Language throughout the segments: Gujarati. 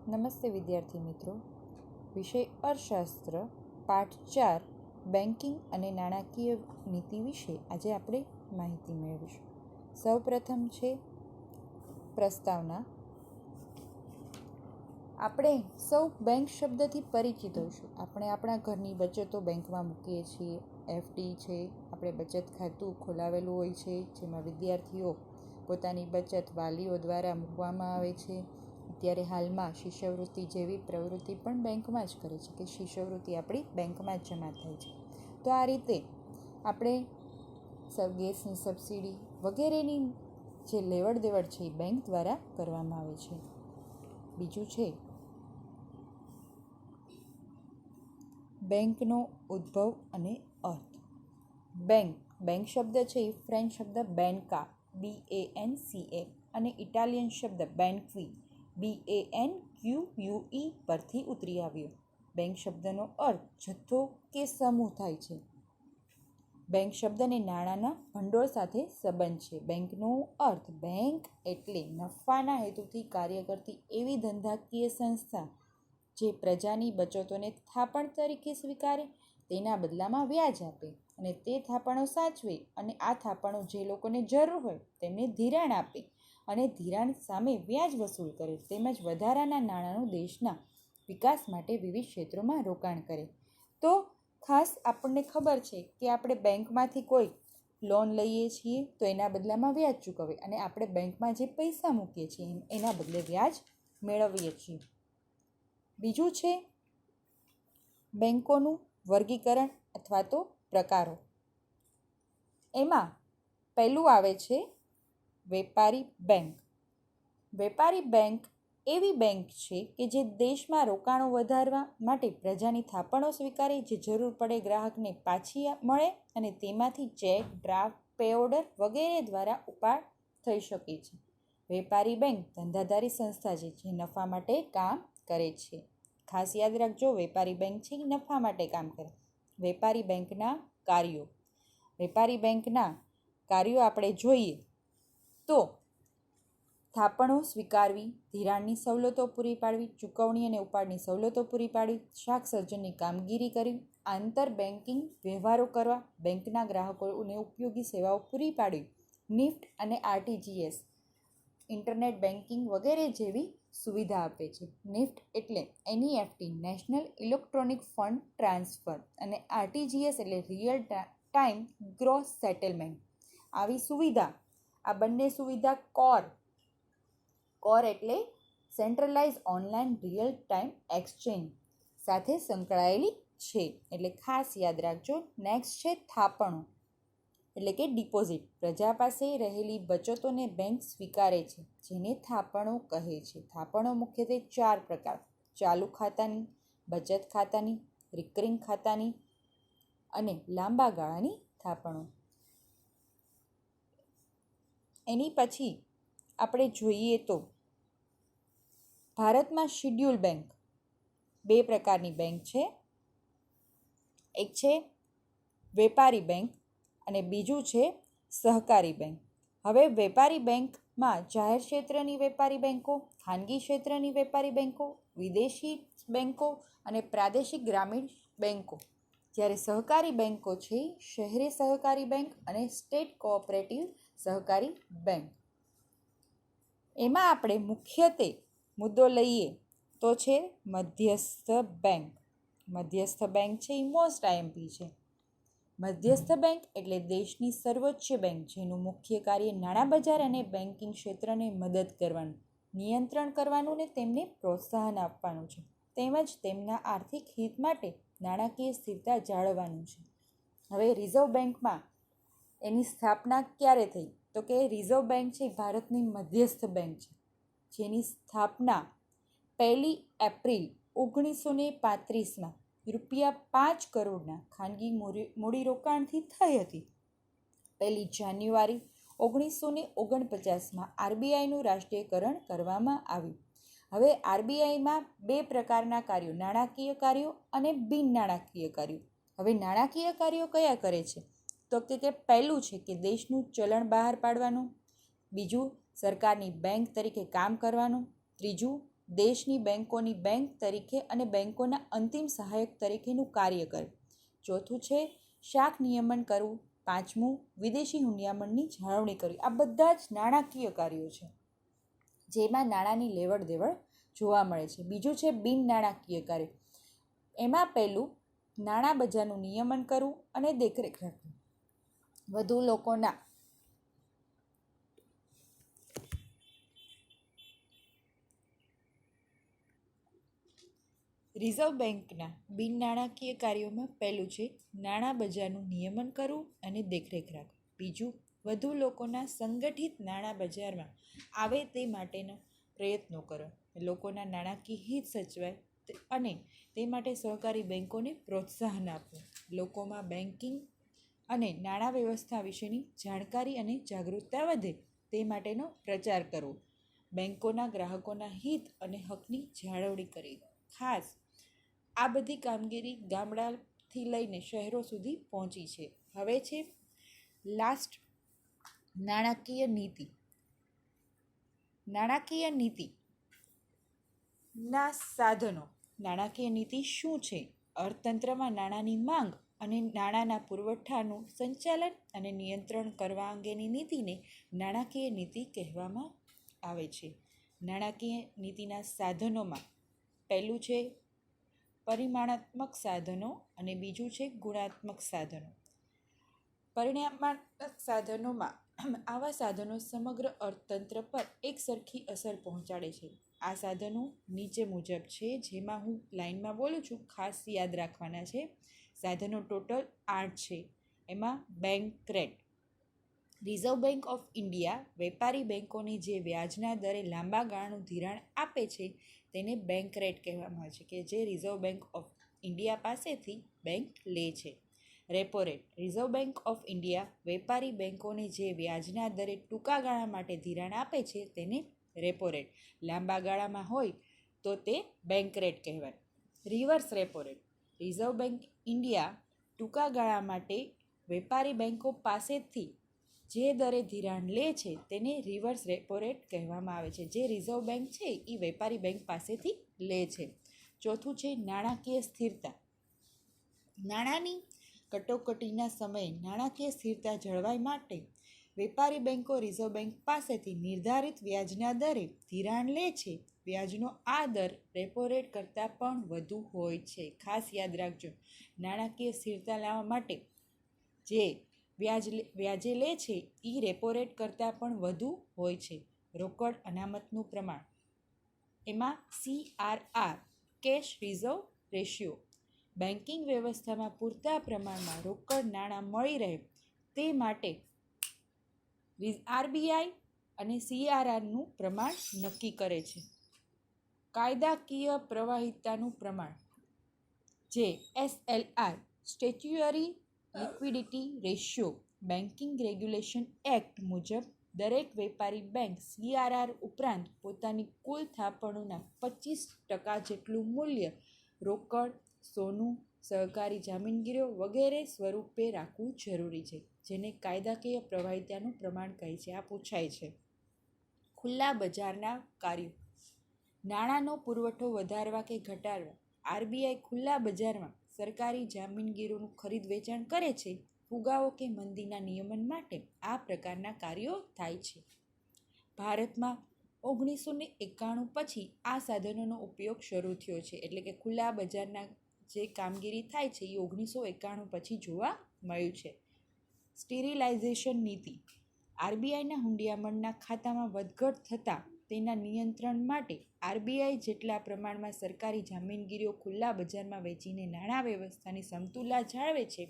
નમસ્તે વિદ્યાર્થી મિત્રો. વિષય અર્થશાસ્ત્ર પાઠ 4 બેન્કિંગ અને નાણાકીય નીતિ વિશે આજે આપણે માહિતી મેળવીશું. સૌપ્રથમ છે પ્રસ્તાવના. આપણે સૌ બેંક શબ્દથી પરિચિત હોઈશું. આપણે આપણા ઘરની બચતો બેંકમાં મૂકીએ છીએ. એફડી છે, આપણે બચત ખાતું ખોલાવેલું હોય છે, જેમાં વિદ્યાર્થીઓ પોતાની બચત વાલીઓ દ્વારા મૂકવામાં આવે છે. અત્યારે હાલમાં શિષ્યવૃત્તિ જેવી પ્રવૃત્તિ પણ બેંકમાં જ કરે છે કે શિષ્યવૃત્તિ આપણી બેંકમાં જ જમા થાય છે. તો આ રીતે આપણે ગેસની સબસિડી વગેરેની જે લેવડ દેવડ છે એ બેંક દ્વારા કરવામાં આવે છે. બીજું છે બેંકનો ઉદ્ભવ અને અર્થ. બેંક શબ્દ છે એ ફ્રેન્ચ શબ્દ બેન્કા BANCA અને ઇટાલિયન શબ્દ બેન્ક્વી BANQUE પરથી ઉતરી આવ્યો. બેંક શબ્દનો અર્થ જથ્થો કે સમૂહ થાય છે. બેંક શબ્દને નાણાંના ભંડોળ સાથે સંબંધ છે. બેંકનો અર્થ બેંક એટલે નફાના હેતુથી કાર્ય કરતી એવી ધંધાકીય સંસ્થા જે પ્રજાની બચતોને થાપણ તરીકે સ્વીકારે, તેના બદલામાં વ્યાજ આપે અને તે થાપણો સાચવે અને આ થાપણો જે લોકોને જરૂર હોય તેમને ધિરાણ આપે અને ધિરાણ સામે વ્યાજ વસૂલ કરે, તેમજ વધારાના નાણાંનું દેશના વિકાસ માટે વિવિધ ક્ષેત્રોમાં રોકાણ કરે. તો ખાસ આપણને ખબર છે કે આપણે બેંકમાંથી કોઈ લોન લઈએ છીએ તો એના બદલામાં વ્યાજ ચૂકવે અને આપણે બેંકમાં જે પૈસા મૂકીએ છીએ એના બદલે વ્યાજ મેળવીએ છીએ. બીજું છે બેંકોનું વર્ગીકરણ અથવા તો પ્રકારો. એમાં પહેલું આવે છે વેપારી બેંક. વેપારી બેંક એવી બેંક છે કે જે દેશમાં રોકાણો વધારવા માટે પ્રજાની થાપણો સ્વીકારે, જે જરૂર પડે ગ્રાહકને પાછી મળે અને તેમાંથી ચેક, ડ્રાફ્ટ, પે ઓર્ડર વગેરે દ્વારા ઉપાડ થઈ શકે છે. વેપારી બેંક ધંધાદારી સંસ્થા છે જે નફા માટે કામ કરે છે. ખાસ યાદ રાખજો, વેપારી બેંક છે એ નફા માટે કામ કરે. વેપારી બેંકના કાર્યો. વેપારી બેંકના કાર્યો આપણે જોઈએ તો થાપણો સ્વીકારવી, ધિરાણની સવલતો પૂરી પાડવી, ચૂકવણી અને ઉપાડની સવલતો પૂરી પાડવી, શાખ સર્જનની કામગીરી કરવી, આંતર બેન્કિંગ વ્યવહારો કરવા, બેંકના ગ્રાહકોને ઉપયોગી સેવાઓ પૂરી પાડવી, નિફ્ટ અને RTGS ઇન્ટરનેટ બેન્કિંગ વગેરે જેવી સુવિધા આપે છે. નિફ્ટ એટલે NEFT national electronic fund transfer અને RTGS એટલે રિયલ ટાઈમ ગ્રોસ સેટલમેન્ટ. આવી સુવિધા, આ બંને સુવિધા કોર એટલે centralise online real time exchange સાથે સંકળાયેલી છે. એટલે ખાસ યાદ રાખજો. નેક્સ્ટ છે થાપણો એટલે કે ડિપોઝિટ. પ્રજા પાસે રહેલી બચતોને બેંક સ્વીકારે છે, જેને થાપણો કહે છે. થાપણો મુખ્યત્વે 4 પ્રકાર: ચાલુ ખાતાની, બચત ખાતાની, રિકરિંગ ખાતાની અને લાંબા ગાળાની થાપણો. એની પછી આપણે જોઈએ તો ભારતમાં શિડ્યુલ બેંક 2 પ્રકારની બેંક છે. એક છે વેપારી બેંક અને બીજું છે સહકારી બેંક. હવે વેપારી બેંકમાં જાહેર ક્ષેત્રની વેપારી બેંકો, ખાનગી ક્ષેત્રની વેપારી બેંકો, વિદેશી બેંકો અને પ્રાદેશિક ગ્રામીણ બેંકો. જ્યારે સહકારી બેંકો છે શહેરી સહકારી બેંક અને સ્ટેટ કોઓપરેટિવ સહકારી બેંક. એમાં આપણે મુખ્યત્વે મુદ્દો લઈએ તો છે મધ્યસ્થ બેંક. મધ્યસ્થ બેંક છે એ મોસ્ટ IMP છે. મધ્યસ્થ બેંક એટલે દેશની સર્વોચ્ચ બેંક જેનું મુખ્ય કાર્ય નાણાં બજાર અને બેન્કિંગ ક્ષેત્રને મદદ કરવાનું, નિયંત્રણ કરવાનું ને તેમને પ્રોત્સાહન આપવાનું છે, તેમજ તેમના આર્થિક હિત માટે નાણાકીય સ્થિરતા જાળવવાનું છે. હવે રિઝર્વ બેંકમાં એની સ્થાપના ક્યારે થઈ? તો કે રિઝર્વ બેંક છે ભારતની મધ્યસ્થ બેંક છે, જેની સ્થાપના 1 એપ્રિલ 1935માં ₹5 કરોડના ખાનગી મૂડીરોકાણથી થઈ હતી. 1 જાન્યુઆરી 1949માં RBIનું રાષ્ટ્રીયકરણ કરવામાં આવ્યું. હવે RBIમાં 2 પ્રકારના કાર્યો: નાણાકીય કાર્યો અને બિન નાણાકીય કાર્યો. હવે નાણાકીય કાર્યો કયા કરે છે? તો કે પહેલું છે કે દેશનું ચલણ બહાર પાડવાનું, બીજું સરકારની બેંક તરીકે કામ કરવાનું, ત્રીજું દેશની બેંકોની બેંક તરીકે અને બેંકોના અંતિમ સહાયક તરીકેનું કાર્ય કરે. ચોથું છે શાખ નિયમન કરવું. પાંચમું વિદેશી હુંડિયામણની જાળવણી કરવી. આ બધા જ નાણાકીય કાર્યો છે જેમાં નાણાંની લેવડ દેવડ જોવા મળે છે. બીજું છે બિન નાણાકીય કાર્ય. એમાં પહેલું નાણાં બજારનું નિયમન કરવું અને દેખરેખ રાખવી. વધુ લોકોના રિઝર્વ બેંકના બિન નાણાકીય કાર્યોમાં પહેલું છે નાણાં બજારનું નિયમન કરવું અને દેખરેખ રાખવી. બીજું વધુ લોકોના સંગઠિત નાણાં બજારમાં આવે તે માટેના પ્રયત્નો કરવા. લોકોના નાણાકીય હિત સચવાય અને તે માટે સહકારી બેંકોને પ્રોત્સાહન આપવું. લોકોમાં બેન્કિંગ અને નાણાં વ્યવસ્થા વિશેની જાણકારી અને જાગૃતતા વધે તે માટેનો પ્રચાર કરવો. બેંકોના ગ્રાહકોના હિત અને હકની જાળવણી કરવી. ખાસ આ બધી કામગીરી ગામડાથી લઈને શહેરો સુધી પહોંચી છે. હવે છે લાસ્ટ નાણાકીય નીતિ. નાણાકીય નીતિના સાધનો. નાણાકીય નીતિ શું છે? અર્થતંત્રમાં નાણાંની માંગ અને નાણાંના પુરવઠાનું સંચાલન અને નિયંત્રણ કરવા અંગેની નીતિને નાણાકીય નીતિ કહેવામાં આવે છે. નાણાકીય નીતિના સાધનોમાં પહેલું છે પરિમાણાત્મક સાધનો અને બીજું છે ગુણાત્મક સાધનો. પરિમાણાત્મક સાધનોમાં આવા સાધનો સમગ્ર અર્થતંત્ર પર એક સરખી અસર પહોંચાડે છે. આ સાધનો નીચે મુજબ છે, જેમાં હું લાઇનમાં બોલું છું, ખાસ યાદ રાખવાના છે. સાધનો ટોટલ 8 છે. એમાં bank rate. Reserve Bank of India વેપારી બેંકોને જે વ્યાજના દરે લાંબા ગાળાનું ધિરાણ આપે છે તેને બેંક રેટ કહેવામાં આવે છે, કે જે રિઝર્વ બેંક ઓફ ઇન્ડિયા પાસેથી બેંક લે છે. Repo rate. Reserve Bank of India વેપારી બેંકોને જે વ્યાજના દરે ટૂંકા ગાળા માટે ધિરાણ આપે છે તેને રેપો રેટ. લાંબા ગાળામાં હોય તો તે બેંક રેટ કહેવાય. Reverse repo rate. Reserve bank India ટૂંકા ગાળા માટે વેપારી બેંકો પાસેથી જે દરે ધિરાણ લે છે તેને રિવર્સ રેપો રેટ કહેવામાં આવે છે. જે રિઝર્વ બેંક છે એ વેપારી બેંક પાસેથી લે છે. ચોથું છે નાણાકીય સ્થિરતા. નાણાંની કટોકટીના સમયે નાણાકીય સ્થિરતા જળવાય માટે વેપારી બેંકો રિઝર્વ બેંક પાસેથી નિર્ધારિત વ્યાજના દરે ધિરાણ લે છે. વ્યાજનો આ દર રેપો રેટ કરતાં પણ વધુ હોય છે. ખાસ યાદ રાખજો, નાણાકીય સ્થિરતા લાવવા માટે જે વ્યાજે લે છે એ રેપો રેટ કરતાં પણ વધુ હોય છે. રોકડ અનામતનું પ્રમાણ. એમાં CRR cache reserve ratio. Banking વ્યવસ્થામાં પૂરતા પ્રમાણમાં રોકડ નાણાં મળી રહે તે માટે RBI અને CRRનું પ્રમાણ નક્કી કરે છે. કાયદાકીય પ્રવાહિતાનું પ્રમાણ, જે SLR statutory liquidity ratio. Banking regulation act મુજબ દરેક વેપારી બેંક CRR ઉપરાંત પોતાની કુલ થાપણોના 25% જેટલું મૂલ્ય રોકડ, સોનું, સહકારી જામીનગીરીઓ વગેરે સ્વરૂપે રાખવું જરૂરી છે, જેને કાયદાકીય પ્રવાહિતાનું પ્રમાણ કહે છે. આ પૂછાય છે. ખુલ્લા બજારના કાર્યો. નાણાંનો પુરવઠો વધારવા કે ઘટાડવા RBI ખુલ્લા બજારમાં સરકારી જામીનગીરોનું ખરીદ વેચાણ કરે છે. ફુગાવો કે મંદીના નિયમન માટે આ પ્રકારના કાર્યો થાય છે. ભારતમાં 1991 પછી આ સાધનોનો ઉપયોગ શરૂ થયો છે. એટલે કે ખુલ્લા બજારના જે કામગીરી થાય છે એ 1991 પછી જોવા મળ્યું છે. સ્ટીરિલાઇઝેશન નીતિ. RBIના હુંડિયામણના ખાતામાં વધઘટ થતાં તેના નિયંત્રણ માટે RBI જેટલા પ્રમાણમાં સરકારી જામીનગીરીઓ ખુલ્લા બજારમાં વેચીને નાણાં વ્યવસ્થાની સમતુલા જાળવે છે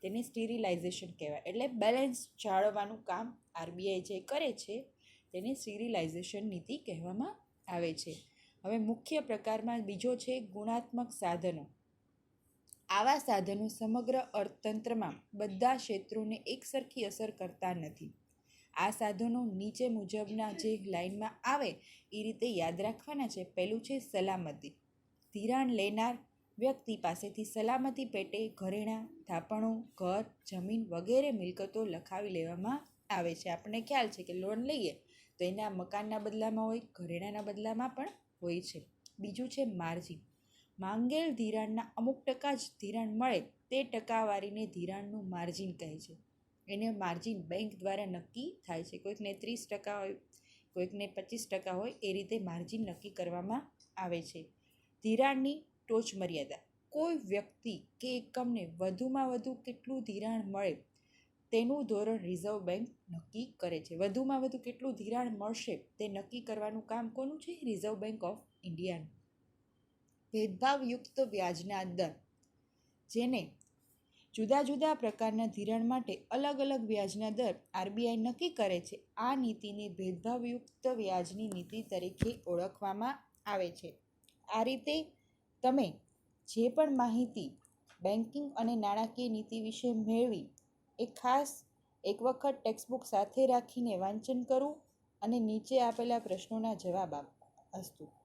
તેને સ્ટીરિલાઇઝેશન કહેવાય. એટલે બેલેન્સ જાળવવાનું કામ RBI જે કરે છે તેને સ્ટીરિલાઇઝેશન નીતિ કહેવામાં આવે છે. હવે મુખ્ય પ્રકારમાં બીજો છે ગુણાત્મક સાધનો. આવા સાધનો સમગ્ર અર્થતંત્રમાં બધા ક્ષેત્રોને એકસરખી અસર કરતા નથી. આ સાધનો નીચે મુજબના જે લાઇનમાં આવે એ રીતે યાદ રાખવાના છે. પહેલું છે સલામતી. ધિરાણ લેનાર વ્યક્તિ પાસેથી સલામતી પેટે ઘરેણાં, થાપણો, ઘર, જમીન વગેરે મિલકતો લખાવી લેવામાં આવે છે. આપણને ખ્યાલ છે કે લોન લઈએ તો એના મકાનના બદલામાં હોય, ઘરેણાંના બદલામાં પણ હોય છે. બીજું છે માર્જિન. માંગેલ ધિરાણના અમુક ટકા જ ધિરાણ મળે તે ટકાવારીને ધિરાણનું માર્જિન કહે છે. એને માર્જિન બેંક દ્વારા નક્કી થાય છે. કોઈકને 30% હોય, કોઈકને 25% હોય, એ રીતે માર્જિન નક્કી કરવામાં આવે છે. ધિરાણની ટોચ મર્યાદા. કોઈ વ્યક્તિ કે એકમને વધુમાં વધુ કેટલું ધિરાણ મળે તેનું ધોરણ રિઝર્વ બેંક નક્કી કરે છે. વધુમાં વધુ કેટલું ધિરાણ મળશે તે નક્કી કરવાનું કામ કોનું છે? રિઝર્વ બેંક ઓફ ઇન્ડિયાનું. ભેદભાવયુક્ત વ્યાજના દર. જેને જુદા જુદા પ્રકારના ધિરાણ માટે અલગ અલગ વ્યાજના દર આરબીઆઈ નક્કી કરે છે. આ નીતિને ભેદભાવયુક્ત વ્યાજની નીતિ તરીકે ઓળખવામાં આવે છે. આ રીતે તમે જે પણ માહિતી બેન્કિંગ અને નાણાકીય નીતિ વિશે મેળવી એ ખાસ એક વખત ટેક્સ્ટબુક સાથે રાખીને વાંચન કરવું અને નીચે આપેલા પ્રશ્નોના જવાબ આપવા. અસ્તુ.